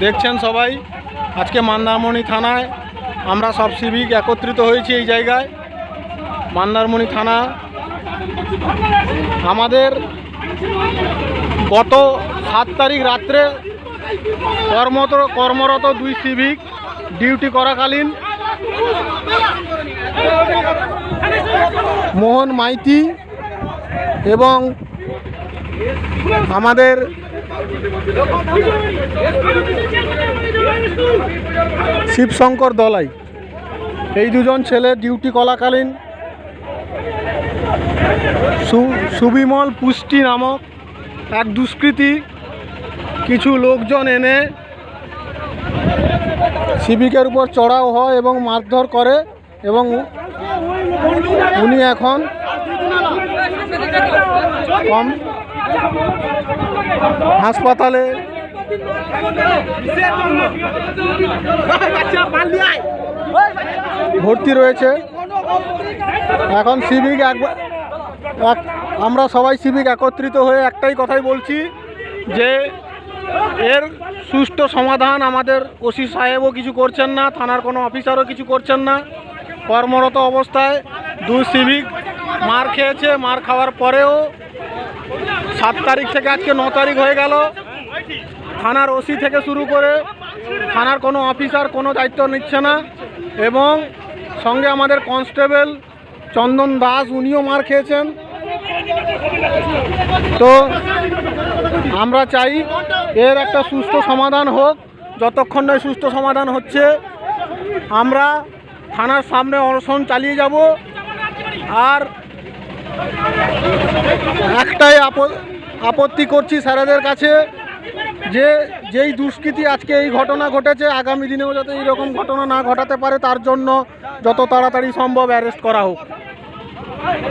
দেখছেন সবাই আজকে মন্দারমণি থানায় আমরা সব সিভিক একত্রিত হয়েছি এই জায়গায়। মন্দারমণি থানা আমাদের গত 7 তারিখ রাত্রে কর্মরত 2 সিভিক ডিউটি করাকালীন মোহন মাইতি এবং আমাদের শিবশঙ্কর দলাই, এই দুজন ছেলে ডিউটি চলাকালীন সুবিমল পুষ্টি নামক এক দুষ্কৃতী কিছু লোকজন এনে সিভিকের উপর চড়াও হয় এবং মারধর করে এবং উনি এখন হাসপাতালে ভর্তি রয়েছে। এখন সিভিক আমরা সবাই সিভিক একত্রিত হয়ে একটাই কথাই বলছি যে এর সুষ্ঠু সমাধান আমাদের ওসি সাহেবও কিছু করছেন না, থানার কোনো অফিসারও কিছু করছেন না। কর্মরত অবস্থায় 2 সিভিক মার খেয়েছে, মার খাওয়ার পরেও 7 তারিখ থেকে আজকে 9 তারিখ হয়ে গেল, থানার ওসি থেকে শুরু করে থানার কোনো অফিসার কোনো দায়িত্ব নিচ্ছে না এবং সঙ্গে আমাদের কনস্টেবল চন্দন দাস উনিও মার খেয়েছেন। তো আমরা চাই এর একটা সুষ্ঠু সমাধান হোক। যতক্ষণ না সুষ্ঠু সমাধান হচ্ছে আমরা থানার সামনে অনশন চালিয়ে যাব। আর একটাই আপত্তি করছি স্যারেদের কাছে যে যেই দুষ্কৃতী আজকে এই ঘটনা ঘটেছে আগামী দিনেও যাতে এইরকম ঘটনা না ঘটাতে পারে তার জন্য যত তাড়াতাড়ি সম্ভব অ্যারেস্ট করা হোক।